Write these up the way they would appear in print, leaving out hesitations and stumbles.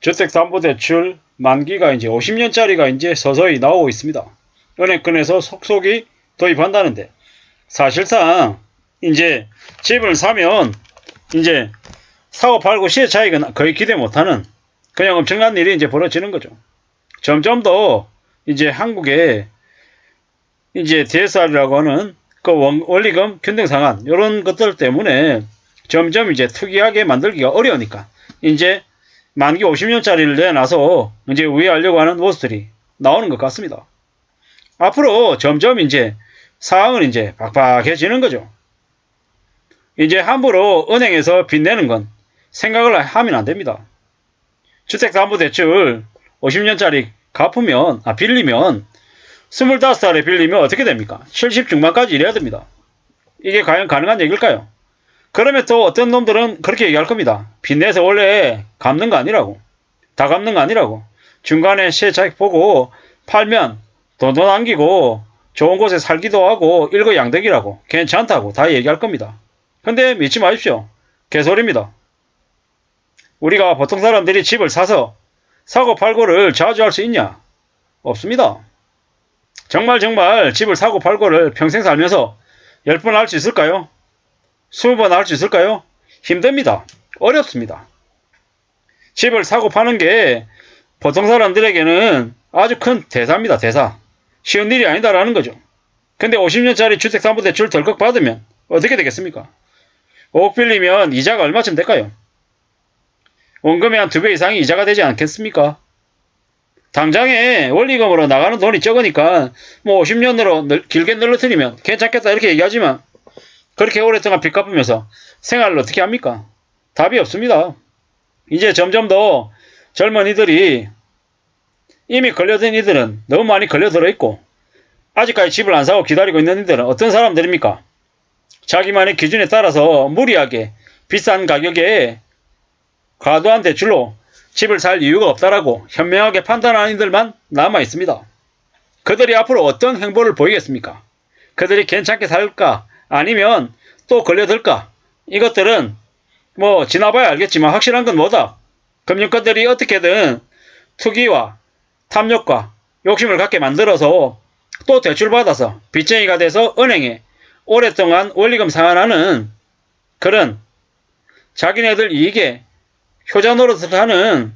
주택담보대출 만기가 이제 50년짜리가 이제 서서히 나오고 있습니다. 은행권에서 속속이 도입한다는데, 사실상 이제 집을 사면 이제 사고 팔고 시세 차익은 거의 기대 못하는 그냥 엄청난 일이 이제 벌어지는 거죠. 점점 더 이제 한국에 이제 DSR이라고 하는 그 원리금 균등 상한 이런 것들 때문에 점점 이제 특이하게 만들기가 어려우니까 이제 만기 50년짜리를 내놔서 이제 우회하려고 하는 모습들이 나오는 것 같습니다. 앞으로 점점 이제 상황은 이제 빡빡해지는 거죠. 이제 함부로 은행에서 빚내는 건 생각을 하면 안 됩니다. 주택담보대출 50년짜리 빌리면 25살에 빌리면 어떻게 됩니까? 70 중반까지 일해야 됩니다. 이게 과연 가능한 얘기일까요? 그러면 또 어떤 놈들은 그렇게 얘기할 겁니다. 빚내서 원래 갚는 거 아니라고. 다 갚는 거 아니라고. 중간에 시세 차익 보고 팔면 돈도 남기고 좋은 곳에 살기도 하고 일거양득이라고 괜찮다고 다 얘기할 겁니다. 근데 믿지 마십시오. 개소리입니다. 우리가 보통 사람들이 집을 사서 사고 팔고를 자주 할 수 있냐? 없습니다. 정말 집을 사고 팔고를 평생 살면서 10번 할 수 있을까요? 20번 할 수 있을까요? 힘듭니다. 어렵습니다. 집을 사고 파는 게 보통 사람들에게는 아주 큰 대사입니다. 대사. 쉬운 일이 아니다라는 거죠. 근데 50년짜리 주택담보대출 덜컥 받으면 어떻게 되겠습니까? 5억 빌리면 이자가 얼마쯤 될까요? 원금의 한 2배 이상이 이자가 되지 않겠습니까? 당장에 원리금으로 나가는 돈이 적으니까 뭐 50년으로 길게 늘어뜨리면 괜찮겠다 이렇게 얘기하지만 그렇게 오랫동안 빚 갚으면서 생활을 어떻게 합니까? 답이 없습니다. 이제 점점 더 젊은이들이 이미 걸려든 이들은 너무 많이 걸려들어 있고 아직까지 집을 안 사고 기다리고 있는 이들은 어떤 사람들입니까? 자기만의 기준에 따라서 무리하게 비싼 가격에 과도한 대출로 집을 살 이유가 없다라고 현명하게 판단하는 이들만 남아 있습니다. 그들이 앞으로 어떤 행보를 보이겠습니까? 그들이 괜찮게 살까? 아니면 또 걸려들까? 이것들은 뭐 지나봐야 알겠지만 확실한 건 뭐다? 금융권들이 어떻게든 투기와 탐욕과 욕심을 갖게 만들어서 또 대출받아서 빚쟁이가 돼서 은행에 오랫동안 원리금 상환하는 그런 자기네들 이익에 효자 노릇을 하는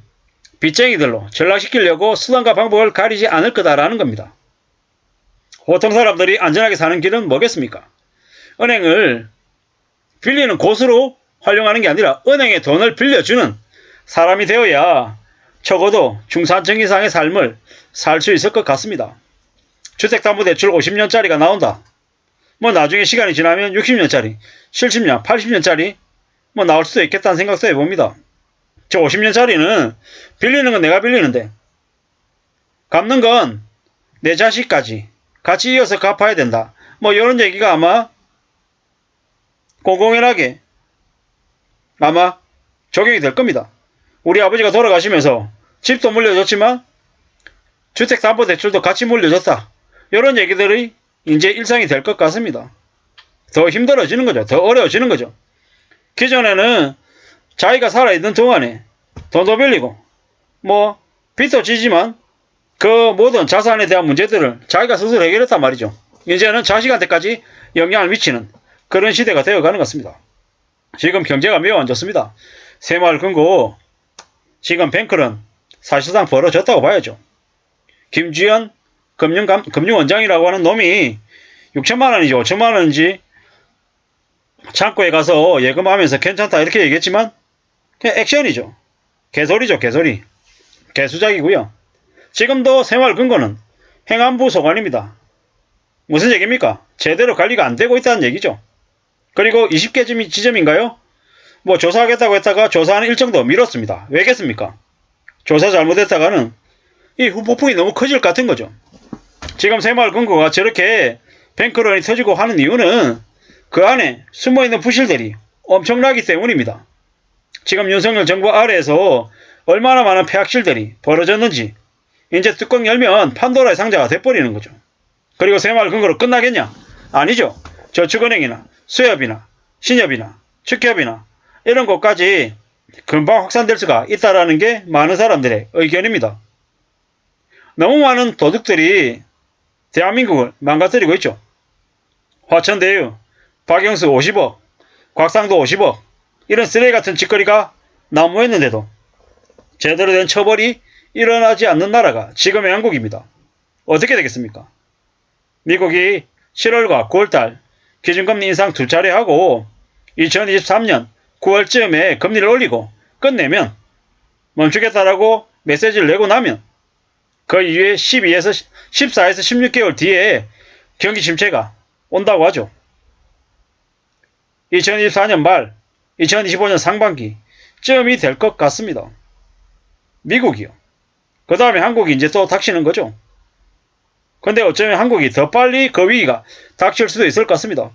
빚쟁이들로 전락시키려고 수단과 방법을 가리지 않을 거다라는 겁니다. 보통 사람들이 안전하게 사는 길은 뭐겠습니까? 은행을 빌리는 곳으로 활용하는 게 아니라 은행에 돈을 빌려주는 사람이 되어야 적어도 중산층 이상의 삶을 살 수 있을 것 같습니다. 주택담보대출 50년짜리가 나온다. 뭐 나중에 시간이 지나면 60년짜리, 70년, 80년짜리 뭐 나올 수도 있겠다는 생각도 해봅니다. 저 50년짜리는 빌리는 건 내가 빌리는데 갚는 건 내 자식까지 같이 이어서 갚아야 된다. 뭐 이런 얘기가 아마 공공연하게 아마 적용이 될 겁니다. 우리 아버지가 돌아가시면서 집도 물려줬지만 주택담보대출도 같이 물려줬다. 이런 얘기들이 이제 일상이 될 것 같습니다. 더 힘들어지는 거죠. 더 어려워지는 거죠. 기존에는 자기가 살아있는 동안에 돈도 빌리고 뭐 빚도 지지만 그 모든 자산에 대한 문제들을 자기가 스스로 해결했단 말이죠. 이제는 자식한테까지 영향을 미치는 그런 시대가 되어가는 것 같습니다. 지금 경제가 매우 안 좋습니다. 새마을 금고 지금 뱅크런 사실상 벌어졌다고 봐야죠. 김주현 금융원장이라고 하는 놈이 6천만 원인지 5천만 원인지 창고에 가서 예금하면서 괜찮다 이렇게 얘기했지만 그냥 액션이죠. 개소리죠. 개소리. 개수작이고요. 지금도 새마을금고는 행안부 소관입니다. 무슨 얘기입니까? 제대로 관리가 안 되고 있다는 얘기죠. 그리고 20개 지점인가요? 뭐 조사하겠다고 했다가 조사하는 일정도 미뤘습니다. 왜겠습니까? 조사 잘못했다가는 이 후폭풍이 너무 커질 것 같은 거죠. 지금 새마을금고가 저렇게 뱅크런이 터지고 하는 이유는 그 안에 숨어있는 부실들이 엄청나기 때문입니다. 지금 윤석열 정부 아래에서 얼마나 많은 폐악실들이 벌어졌는지 이제 뚜껑 열면 판도라의 상자가 돼버리는 거죠. 그리고 새마을금고로 끝나겠냐? 아니죠. 저축은행이나 수협이나 신협이나 축협이나 이런 곳까지 금방 확산될 수가 있다라는 게 많은 사람들의 의견입니다. 너무 많은 도둑들이 대한민국을 망가뜨리고 있죠. 화천대유, 박영수 50억, 곽상도 50억, 이런 쓰레기 같은 짓거리가 난무했는데도 제대로 된 처벌이 일어나지 않는 나라가 지금의 한국입니다. 어떻게 되겠습니까? 미국이 7월과 9월달 기준금리 인상 2차례 하고 2023년 9월쯤에 금리를 올리고 끝내면, 멈추겠다라고 메시지를 내고 나면 그 이후에 14에서 16개월 뒤에 경기 침체가 온다고 하죠. 2024년 말, 2025년 상반기쯤이 될 것 같습니다. 미국이요. 그 다음에 한국이 이제 또 닥치는 거죠. 근데 어쩌면 한국이 더 빨리 그 위기가 닥칠 수도 있을 것 같습니다.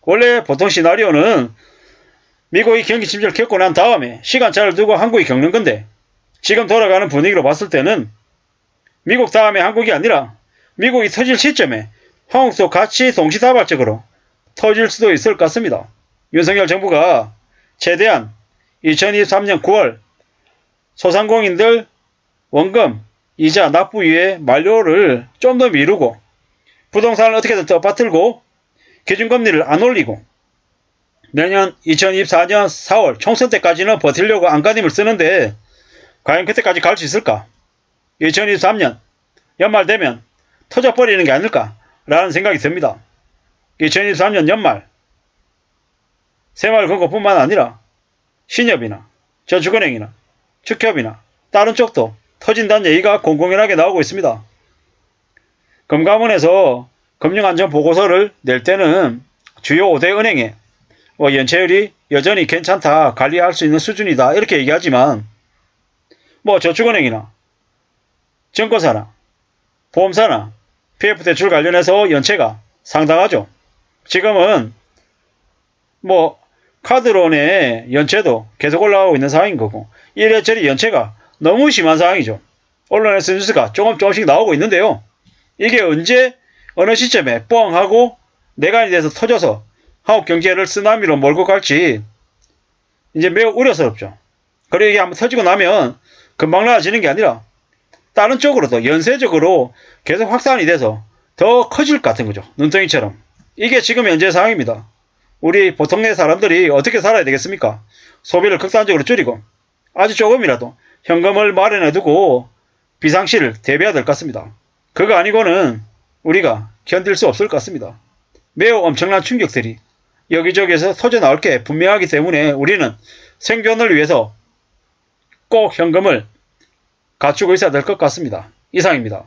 원래 보통 시나리오는 미국이 경기 침체를 겪고 난 다음에 시간차를 두고 한국이 겪는 건데, 지금 돌아가는 분위기로 봤을 때는 미국 다음에 한국이 아니라 미국이 터질 시점에 한국도 같이 동시다발적으로 터질 수도 있을 것 같습니다. 윤석열 정부가 최대한 2023년 9월 소상공인들 원금, 이자 납부 이후에 만료를 좀 더 미루고 부동산을 어떻게든 떠받들고 기준금리를 안 올리고 내년 2024년 4월 총선 때까지는 버티려고 안간힘을 쓰는데, 과연 그때까지 갈 수 있을까? 2023년 연말 되면 터져버리는 게 아닐까라는 생각이 듭니다. 2023년 연말 새마을금고뿐만 아니라 신협이나 저축은행이나 축협이나 다른 쪽도 터진다는 얘기가 공공연하게 나오고 있습니다. 금감원에서 금융안전보고서를 낼 때는 주요 5대 은행에 연체율이 여전히 괜찮다, 관리할 수 있는 수준이다 이렇게 얘기하지만, 저축은행이나 증권사나 보험사나 PF대출 관련해서 연체가 상당하죠. 지금은 카드론의 연체도 계속 올라가고 있는 상황인 거고, 이래저래 연체가 너무 심한 상황이죠. 언론에서 뉴스가 조금씩 나오고 있는데요. 이게 언제 어느 시점에 뻥 하고 내관이 돼서 터져서 한국 경제를 쓰나미로 몰고 갈지 이제 매우 우려스럽죠. 그리고 이게 한번 터지고 나면 금방 나아지는 게 아니라 다른 쪽으로도 연쇄적으로 계속 확산이 돼서 더 커질 것 같은 거죠. 눈덩이처럼. 이게 지금 현재 상황입니다. 우리 보통의 사람들이 어떻게 살아야 되겠습니까? 소비를 극단적으로 줄이고 아주 조금이라도 현금을 마련해 두고 비상시를 대비해야 될 것 같습니다. 그거 아니고는 우리가 견딜 수 없을 것 같습니다. 매우 엄청난 충격들이 여기저기에서 터져 나올 게 분명하기 때문에 우리는 생존을 위해서 꼭 현금을 갖추고 있어야 될 것 같습니다. 이상입니다.